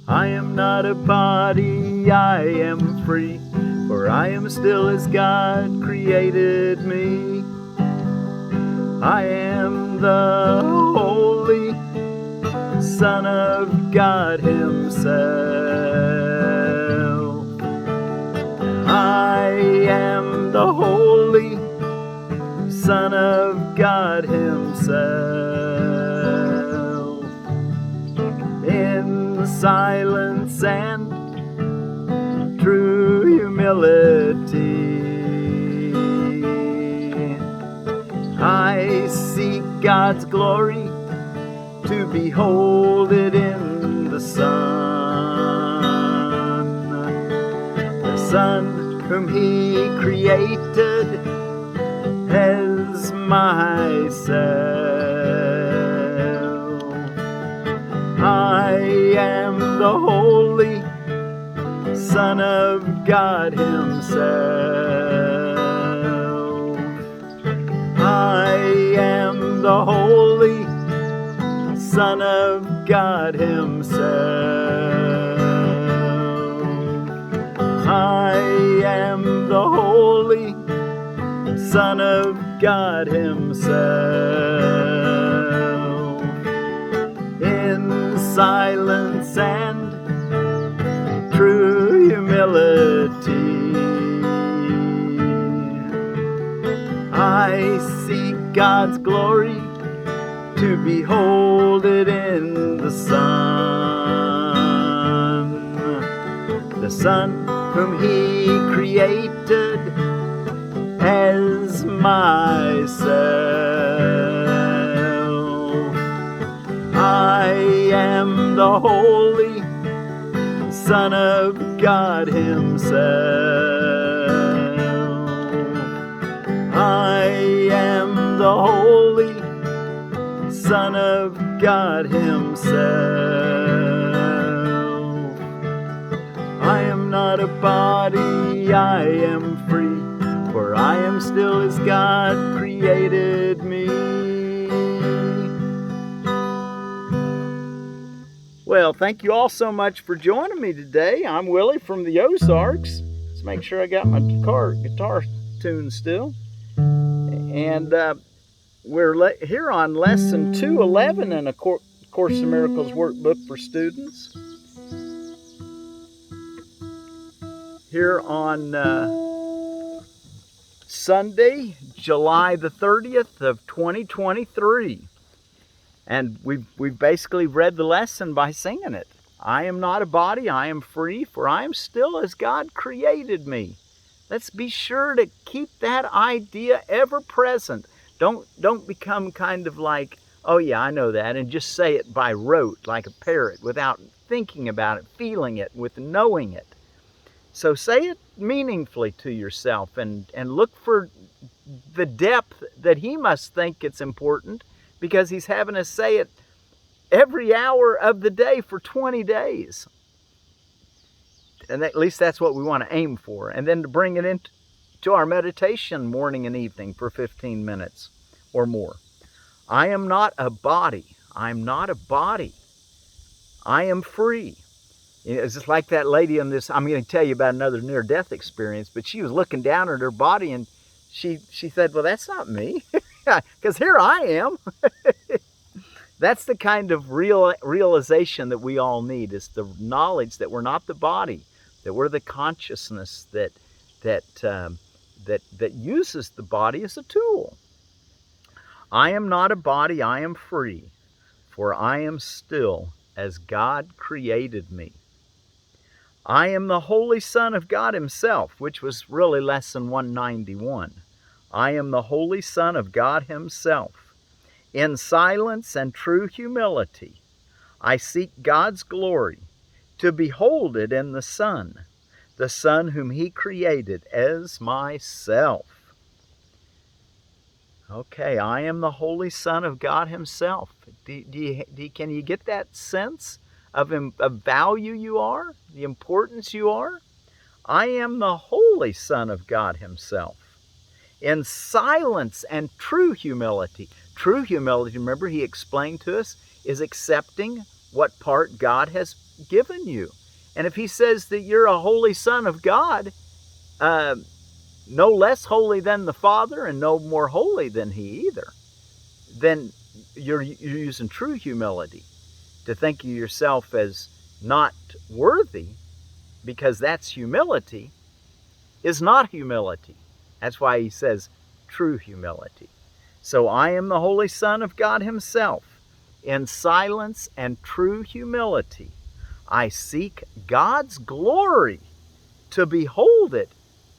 I am not a body, I am free, for I am still as God created me. I am the Holy Son of God Himself. I am the Holy Son of God Himself. In silence and true humility, I seek God's glory to behold it in the Son whom He created as myself. I am the Holy Son of God Himself. I am the Holy Son of God Himself. I am the Holy Son of God Himself. In silence and true humility, I seek God's glory to behold it in the Son whom He created as myself. I am the Holy Son of God Himself. I am the Holy Son of God Himself. I am not a body, I am free, for I am still as God created me. Well, thank you all so much for joining me today. I'm Willie from the Ozarks. Let's make sure I got my guitar tuned still. And we're here on Lesson 211 in a Course in Miracles workbook for students. Here on Sunday, July the 30th of 2023. And we've basically read the lesson by singing it. I am not a body, I am free, for I am still as God created me. Let's be sure to keep that idea ever present. Don't become kind of like, oh yeah, I know that, and just say it by rote, like a parrot, without thinking about it, feeling it, with knowing it. So say it meaningfully to yourself and look for the depth that He must think it's important, because He's having us say it every hour of the day for 20 days. And at least that's what we want to aim for. And then to bring it into our meditation morning and evening for 15 minutes or more. I am not a body. I'm not a body. I am free. It's just like that lady on this. I'm going to tell you about another near-death experience, but she was looking down at her body and she said, well, that's not me, because here I am. That's the kind of realization that we all need, is the knowledge that we're not the body, that we're the consciousness that uses the body as a tool. I am not a body, I am free, for I am still as God created me. I am the Holy Son of God Himself, which was really lesson 191. I am the Holy Son of God Himself. In silence and true humility, I seek God's glory to behold it in the Son whom He created as myself. Okay, I am the Holy Son of God Himself. Can you get that sense of value you are, the importance you are? I am the Holy Son of God Himself. In silence and true humility. True humility, remember He explained to us, is accepting what part God has given you. And if he says that you're a holy son of God, no less holy than the Father and no more holy than he either, then you're using true humility to think of yourself as not worthy, because that's humility, is not humility. That's why he says true humility. So I am the Holy Son of God himself. In silence and true humility, I seek God's glory to behold it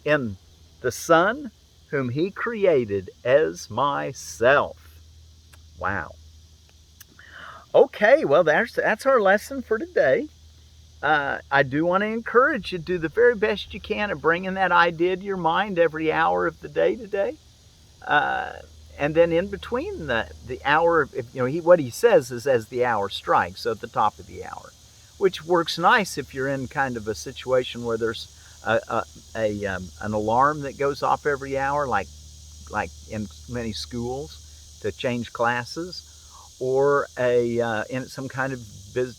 in the Son whom he created as myself. Wow. Okay, well, that's our lesson for today. I do want to encourage you to do the very best you can at bringing that idea to your mind every hour of the day today. And then in between the hour, what he says is as the hour strikes, so at the top of the hour, which works nice if you're in kind of a situation where there's an alarm that goes off every hour, like in many schools to change classes, or in some kind of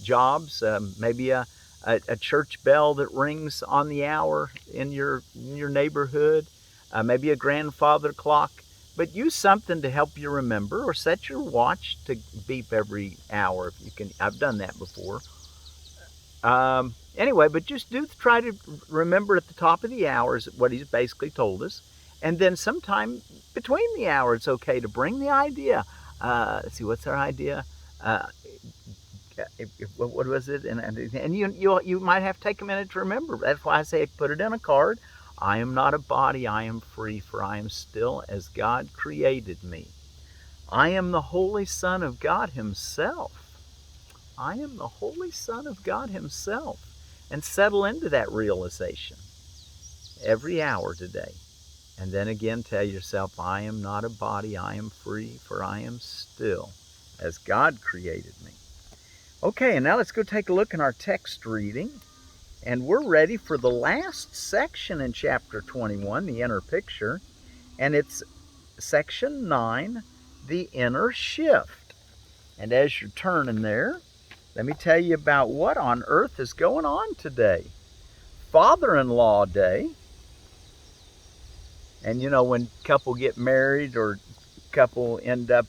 jobs, maybe a church bell that rings on the hour in your neighborhood, maybe a grandfather clock. But use something to help you remember, or set your watch to beep every hour if you can. I've done that before. Anyway, but just try to remember at the top of the hours what he's basically told us. And then sometime between the hours, it's okay to bring the idea. Let's see, what's our idea? What was it? And you might have to take a minute to remember. That's why I say put it in a card. I am not a body, I am free, for I am still as God created me. I am the Holy Son of God himself. I am the Holy Son of God himself. And settle into that realization every hour today. And then again tell yourself, I am not a body, I am free, for I am still as God created me. Okay, and now let's go take a look in our text reading. And we're ready for the last section in chapter 21, the inner picture. And it's section 9, the inner shift. And as you're turning there, let me tell you about what on earth is going on today. Father-in-law Day. And you know, when couple get married or couple end up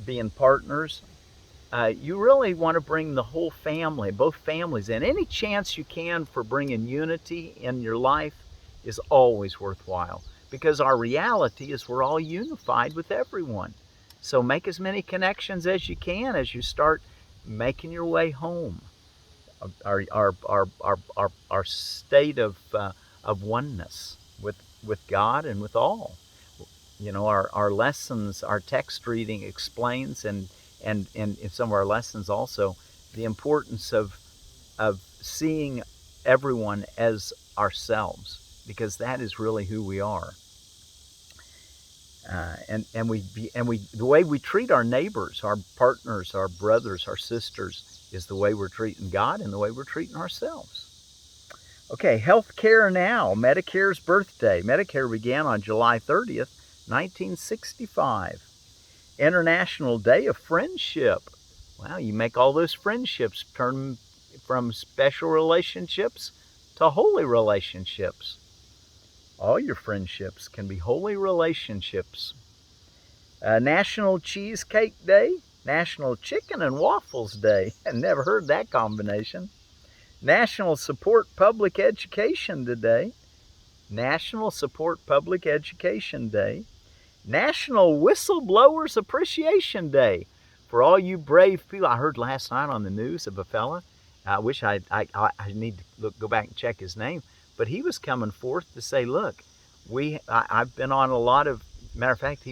being partners, you really want to bring the whole family, both families in. Any chance you can for bringing unity in your life is always worthwhile, because our reality is we're all unified with everyone. So make as many connections as you can as you start making your way home. Our state of oneness with God and with all. You know, our lessons, our text reading explains, and in some of our lessons also, the importance of seeing everyone as ourselves, because that is really who we are. And the way we treat our neighbors, our partners, our brothers, our sisters, is the way we're treating God and the way we're treating ourselves. Okay, healthcare now. Medicare's birthday. Medicare began on July 30th, 1965. International Day of Friendship. Wow, you make all those friendships turn from special relationships to holy relationships. All your friendships can be holy relationships. National Cheesecake Day. National Chicken and Waffles Day. I never heard that combination. National Support Public Education Day. National Support Public Education Day. National Whistleblowers Appreciation Day. For all you brave people, I heard last night on the news of a fella. I wish I need to go back and check his name, but he was coming forth to say, look, I've been on a lot of, matter of fact,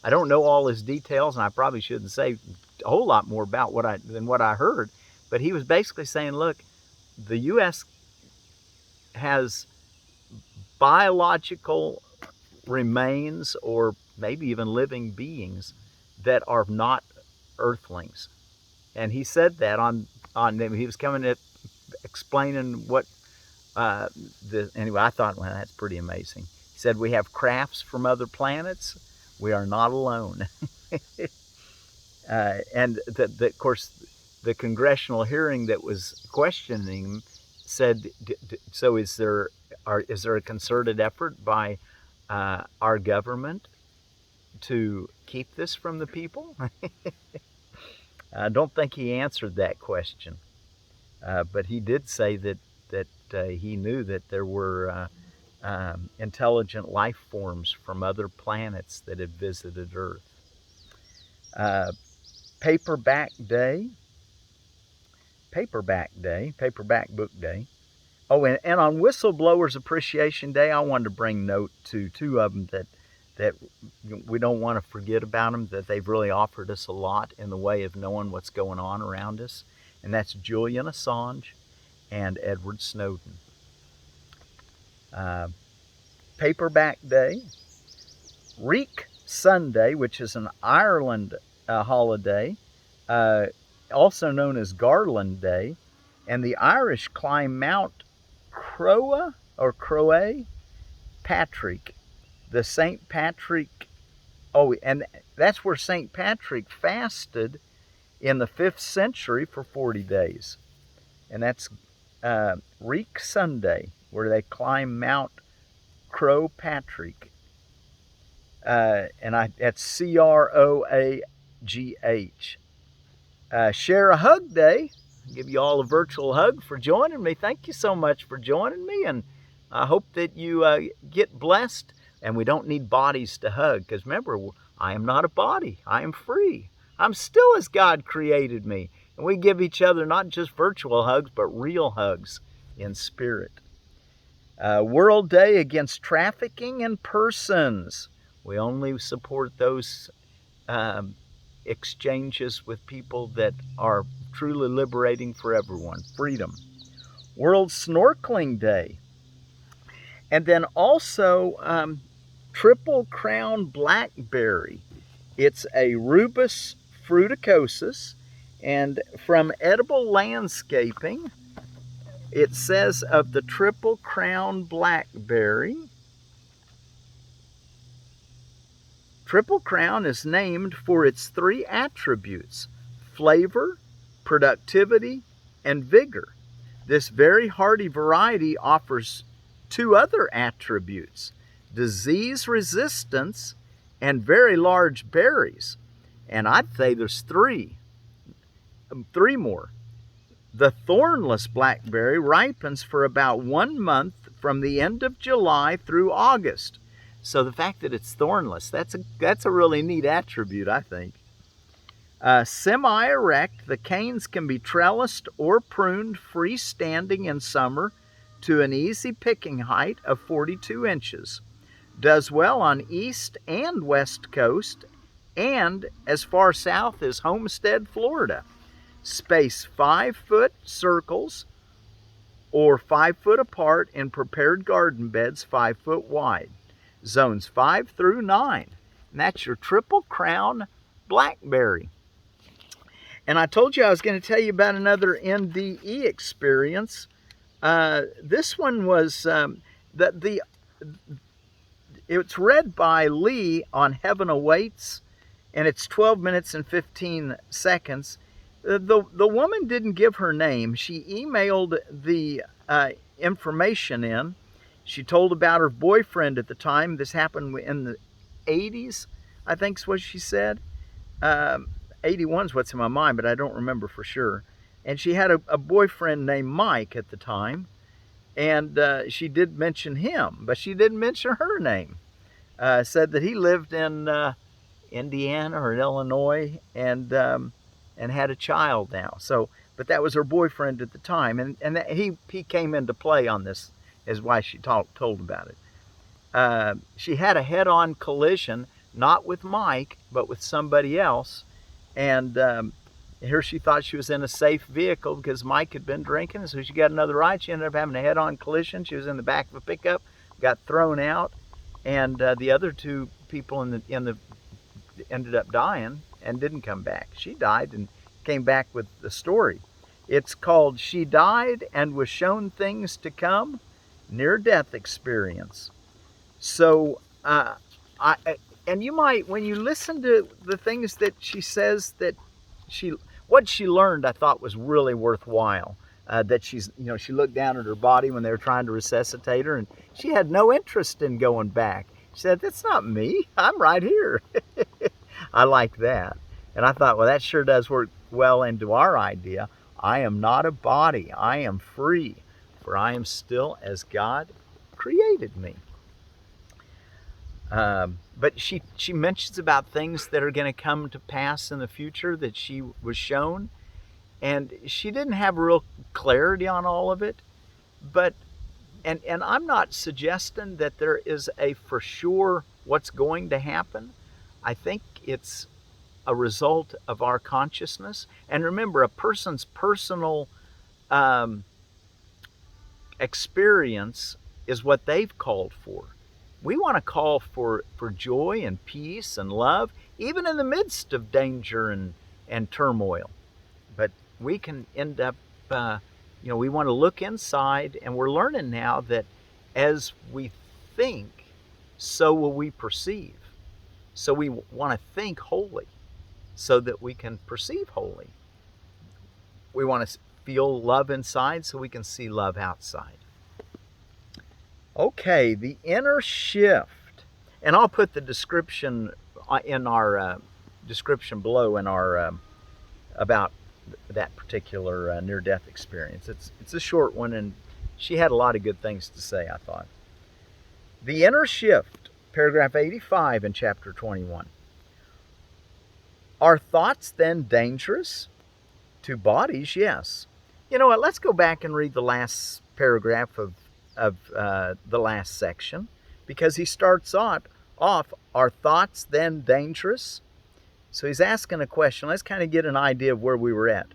I don't know all his details, and I probably shouldn't say a whole lot more about than what I heard, but he was basically saying, look, the U.S. has biological remains, or maybe even living beings, that are not earthlings. And he said that he was coming at explaining what anyway, I thought, well, that's pretty amazing. He said, we have crafts from other planets. We are not alone. And of course, the congressional hearing that was questioning him said, so is there a concerted effort by our government to keep this from the people? I don't think he answered that question, but he did say that he knew that there were intelligent life forms from other planets that had visited Earth. Paperback Book Day. Oh, and on Whistleblowers Appreciation Day, I wanted to bring note to two of them that we don't want to forget about them, that they've really offered us a lot in the way of knowing what's going on around us. And that's Julian Assange and Edward Snowden. Paperback Day. Reek Sunday, which is an Ireland holiday, also known as Garland Day. And the Irish climb Mount Croagh Patrick, the St. Patrick. Oh, and that's where St. Patrick fasted in the 5th century for 40 days. And that's Reek Sunday, where they climb Mount Croagh Patrick. That's Croagh. Share a Hug Day. I'll give you all a virtual hug for joining me. Thank you so much for joining me, and I hope that you get blessed. And we don't need bodies to hug, because remember, I am not a body. I am free. I'm still as God created me. And we give each other not just virtual hugs, but real hugs in spirit. World Day Against Trafficking in Persons. We only support those exchanges with people that are truly liberating for everyone. Freedom. World Snorkeling Day. And then also Triple Crown Blackberry. It's a Rubus fruticosus. And from Edible Landscaping, it says of the Triple Crown Blackberry, Triple Crown is named for its 3 attributes: flavor, productivity, and vigor. This very hardy variety offers 2 other attributes: disease resistance and very large berries. And I'd say there's 3 more. The thornless blackberry ripens for about 1 month from the end of July through August. So the fact that it's thornless, that's a really neat attribute, I think. Semi-erect, the canes can be trellised or pruned freestanding in summer to an easy picking height of 42 inches. Does well on east and west coast and as far south as Homestead, Florida. Space 5-foot circles or 5 foot apart in prepared garden beds 5 foot wide. Zones 5 through 9. And that's your Triple Crown Blackberry. And I told you I was going to tell you about another NDE experience. This one was it's read by Lee on Heaven Awaits, and it's 12 minutes and 15 seconds. The woman didn't give her name. She emailed the information in. She told about her boyfriend at the time. This happened in the 80s, I think is what she said. 81 is what's in my mind, but I don't remember for sure. And she had a boyfriend named Mike at the time. And she did mention him, but she didn't mention her name. Said that he lived in Indiana or Illinois and had a child now. So, but that was her boyfriend at the time, and that he came into play on this, is why she told about it. She had a head-on collision, not with Mike, but with somebody else, and here she thought she was in a safe vehicle because Mike had been drinking, so she got another ride. She ended up having a head-on collision. She was in the back of a pickup, got thrown out, and the other 2 people ended up dying and didn't come back. She died and came back with the story. It's called She Died and Was Shown Things to Come, Near-Death Experience. So, and you might, when you listen to the things that she says that what she learned, I thought, was really worthwhile. That she looked down at her body when they were trying to resuscitate her, and she had no interest in going back. She said, "That's not me. I'm right here." I like that. And I thought, well, that sure does work well into our idea. I am not a body. I am free, for I am still as God created me. But she mentions about things that are going to come to pass in the future that she was shown. And she didn't have real clarity on all of it. But, and I'm not suggesting that there is a for sure what's going to happen. I think it's a result of our consciousness. And remember, a person's personal experience is what they've called for. We want to call for joy and peace and love, even in the midst of danger and turmoil. But we can end up, we want to look inside, and we're learning now that as we think, so will we perceive. So we want to think holy so that we can perceive holy. We want to feel love inside so we can see love outside. Okay, the inner shift. And I'll put the description in our description below in our about that particular near-death experience. It's a short one, and she had a lot of good things to say, I thought. The inner shift, paragraph 85 in chapter 21. Are thoughts then dangerous? To bodies, yes. You know what? Let's go back and read the last paragraph of the last section, because he starts off, are thoughts then dangerous? So he's asking a question. Let's kind of get an idea of where we were at.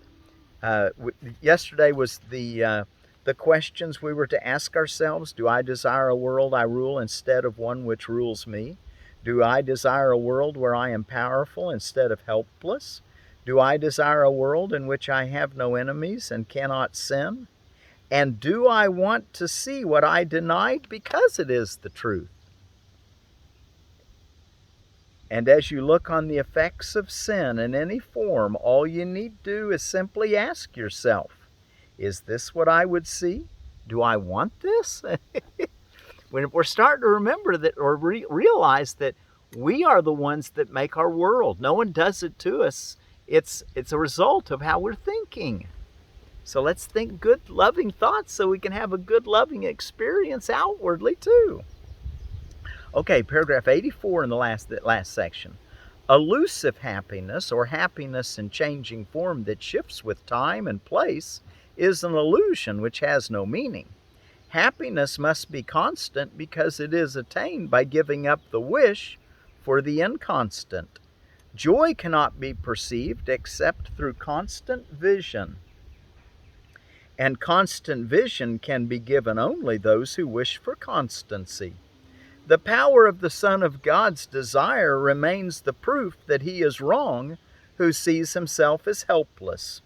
Yesterday was the questions we were to ask ourselves. Do I desire a world I rule instead of one which rules me? Do I desire a world where I am powerful instead of helpless? Do I desire a world in which I have no enemies and cannot sin? And do I want to see what I denied because it is the truth? And as you look on the effects of sin in any form, all you need do is simply ask yourself, is this what I would see? Do I want this? When we're starting to remember that, or realize that we are the ones that make our world. No one does it to us. It's a result of how we're thinking. So let's think good, loving thoughts so we can have a good, loving experience outwardly too. Okay, paragraph 84 in the last section. Elusive happiness, or happiness in changing form that shifts with time and place, is an illusion which has no meaning. Happiness must be constant because it is attained by giving up the wish for the inconstant. Joy cannot be perceived except through constant vision. And constant vision can be given only those who wish for constancy. The power of the Son of God's desire remains the proof that he is wrong who sees himself as helpless.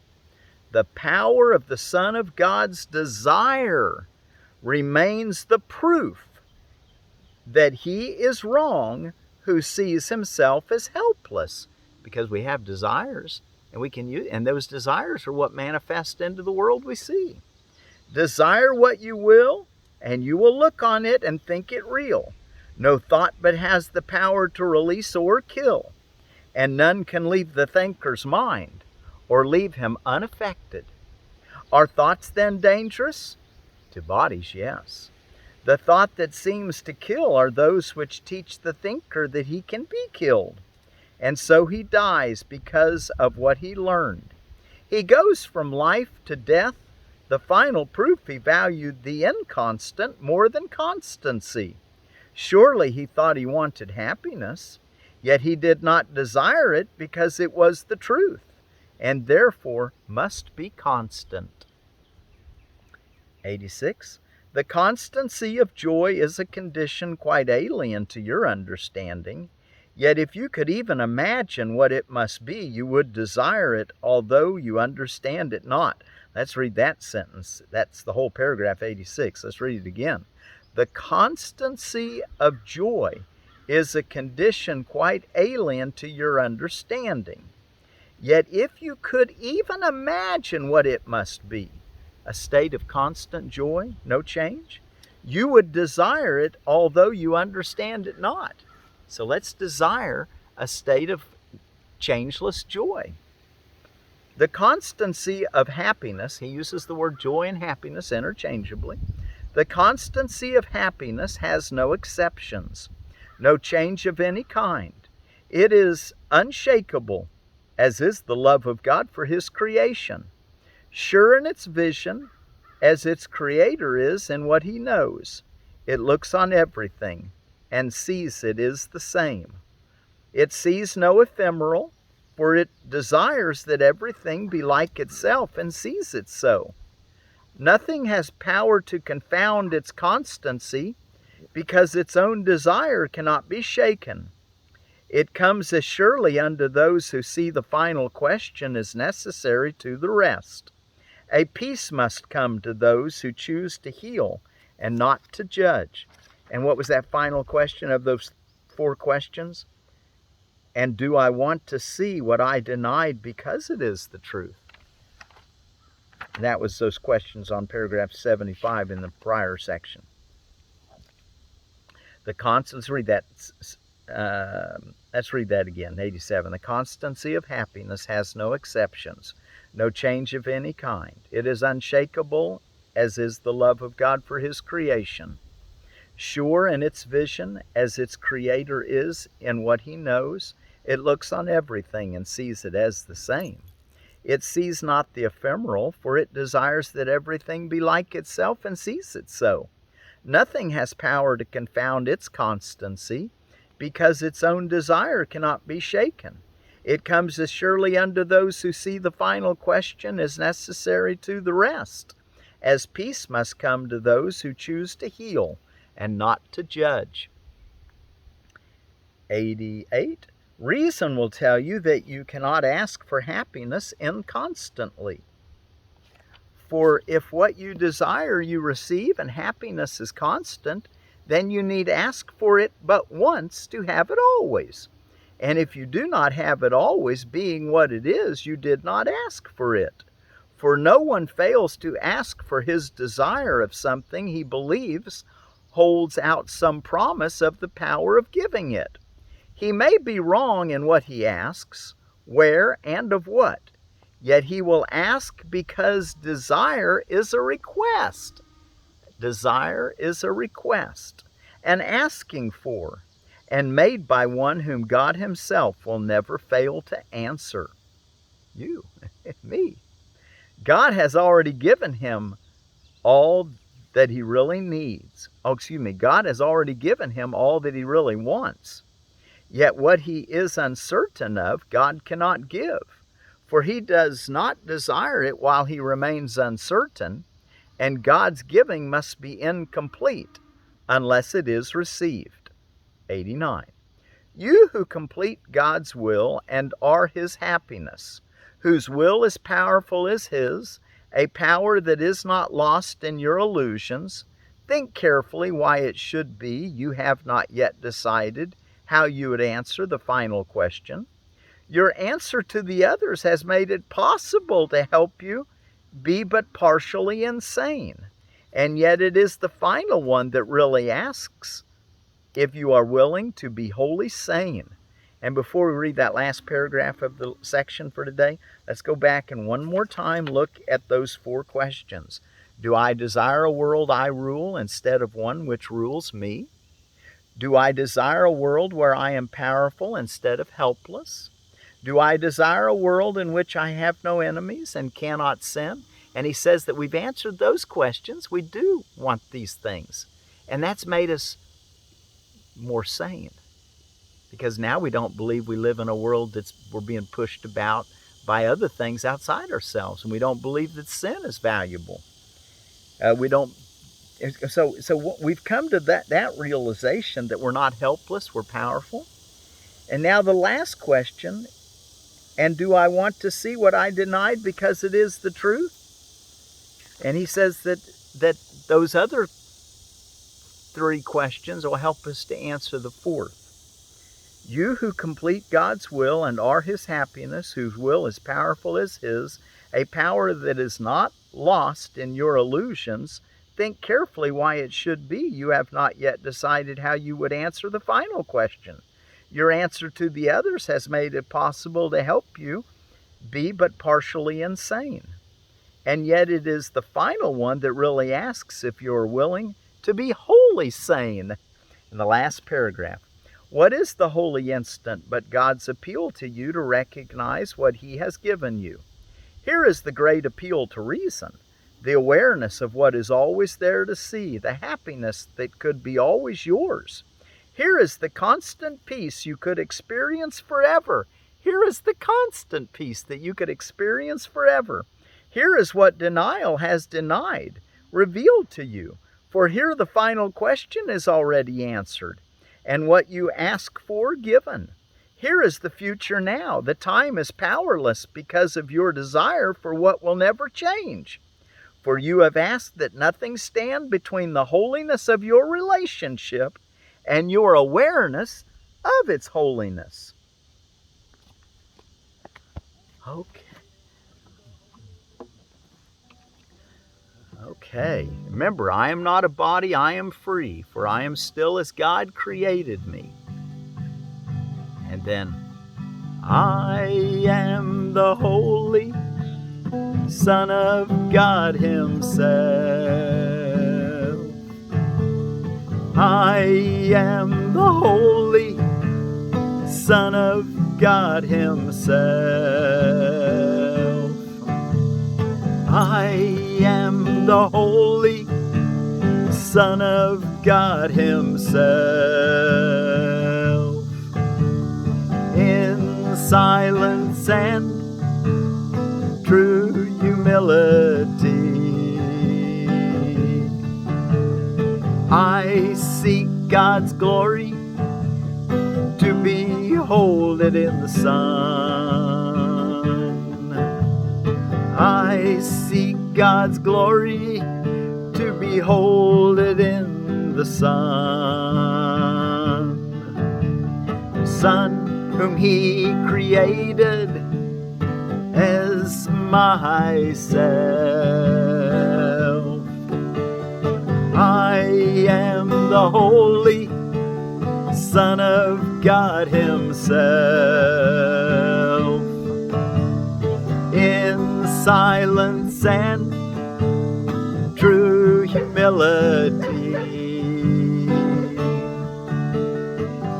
The power of the Son of God's desire remains the proof that he is wrong who sees himself as helpless. Because we have desires, and we can use, and those desires are what manifest into the world we see. Desire what you will, and you will look on it and think it real. No thought but has the power to release or kill, and none can leave the thinker's mind or leave him unaffected. Are thoughts then dangerous? To bodies, yes. The thought that seems to kill are those which teach the thinker that he can be killed, and so he dies because of what he learned. He goes from life to death, the final proof he valued the inconstant more than constancy. Surely he thought he wanted happiness, yet he did not desire it because it was the truth, and therefore must be constant. 86. The constancy of joy is a condition quite alien to your understanding, yet if you could even imagine what it must be, you would desire it, although you understand it not. Let's read that sentence. That's the whole paragraph 86. Let's read it again. The constancy of joy is a condition quite alien to your understanding. Yet if you could even imagine what it must be, a state of constant joy, no change, you would desire it, although you understand it not. So let's desire a state of changeless joy. The constancy of happiness, he uses the word joy and happiness interchangeably. The constancy of happiness has no exceptions, no change of any kind. It is unshakable, as is the love of God for his creation, sure in its vision, as its creator is in what he knows. It looks on everything and sees it is the same. It sees no ephemeral, for it desires that everything be like itself and sees it so. Nothing has power to confound its constancy, because its own desire cannot be shaken. It comes as surely unto those who see the final question is necessary to the rest. A peace must come to those who choose to heal and not to judge. And what was that final question of those 4 questions? And do I want to see what I denied because it is the truth? That was those questions on paragraph 75 in the prior section. Let's read that. Let's read that again. 87. The constancy of happiness has no exceptions, no change of any kind. It is unshakable, as is the love of God for his creation. Sure in its vision, as its creator is in what he knows, it looks on everything and sees it as the same. It sees not the ephemeral, for it desires that everything be like itself and sees it so. Nothing has power to confound its constancy, because its own desire cannot be shaken. It comes as surely unto those who see the final question as necessary to the rest, as peace must come to those who choose to heal and not to judge. 88. Reason will tell you that you cannot ask for happiness inconstantly. For if what you desire you receive and happiness is constant, then you need ask for it but once to have it always. And if you do not have it always, being what it is, you did not ask for it. For no one fails to ask for his desire of something he believes holds out some promise of the power of giving it. He may be wrong in what he asks, where and of what, yet he will ask because desire is a request. Desire is a request, an asking for, and made by one whom God himself will never fail to answer. You, me. God has already given him all that he really needs. God has already given him all that he really wants. Yet what he is uncertain of, God cannot give, for he does not desire it while he remains uncertain, and God's giving must be incomplete unless it is received. 89. You who complete God's will and are his happiness, whose will is powerful as his, a power that is not lost in your illusions, think carefully why it should be you have not yet decided how you would answer the final question. Your answer to the others has made it possible to help you be but partially insane, and yet it is the final one that really asks if you are willing to be wholly sane. And before we read that last paragraph of the section for today, let's go back and one more time look at those 4 questions. Do I desire a world I rule instead of one which rules me? Do I desire a world where I am powerful instead of helpless? Do I desire a world in which I have no enemies and cannot sin? And he says that we've answered those questions. We do want these things. And that's made us more sane. Because now we don't believe we live in a world we're being pushed about by other things outside ourselves. And we don't believe that sin is valuable. So we've come to that realization that we're not helpless, we're powerful. And now the last question, and do I want to see what I denied because it is the truth? And he says that those other 3 questions will help us to answer the 4th. You who complete God's will and are His happiness, whose will is powerful as His, a power that is not lost in your illusions, think carefully why it should be you have not yet decided how you would answer the final question. Your answer to the others has made it possible to help you be but partially insane. And yet it is the final one that really asks if you are willing to be wholly sane. In the last paragraph, what is the holy instant but God's appeal to you to recognize what He has given you? Here is the great appeal to reason, the awareness of what is always there to see, the happiness that could be always yours. Here is the constant peace you could experience forever. Here is the constant peace that you could experience forever. Here is what denial has denied, revealed to you. For here the final question is already answered, and what you ask for given. Here is the future now. The time is powerless because of your desire for what will never change. For you have asked that nothing stand between the holiness of your relationship and your awareness of its holiness. Okay. Remember, I am not a body, I am free, for I am still as God created me. And then, I am the Holy Son of God Himself. I am the Holy Son of God Himself. I am the Holy Son of God Himself. In silence and true humility, I seek God's glory to behold it in the sun. I seek God's glory to behold it in the sun. The Son whom He created as myself. I am the Holy Son of God Himself. In silence and true humility,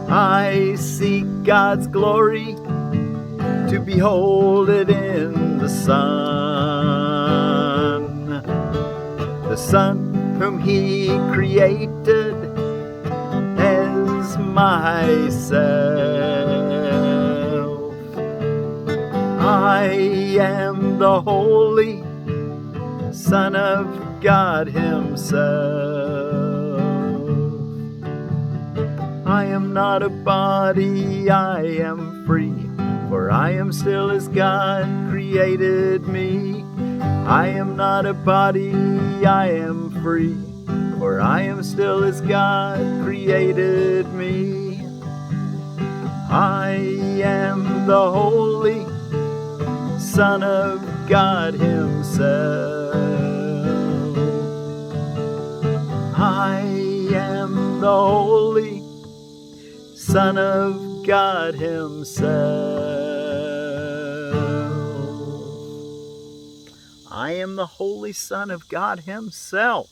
I seek God's glory to behold it in the Son. The Son whom He created as myself. I am the Holy Son of God Himself. I am not a body, I am free, for I am still as God created me. I am not a body, I am free, for I am still as God created me. I am the Holy Son of God Himself. I am the Holy Son of God Himself. I am the Holy Son of God Himself.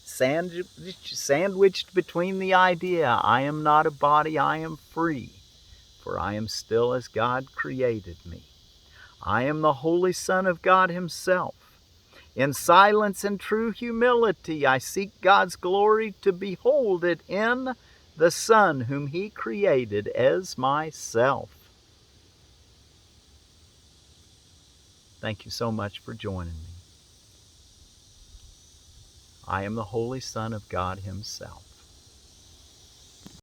Sandwiched between the idea, I am not a body, I am free, for I am still as God created me. I am the Holy Son of God Himself. In silence and true humility, I seek God's glory to behold it in the Son whom He created as myself. Thank you so much for joining me. I am the Holy Son of God Himself.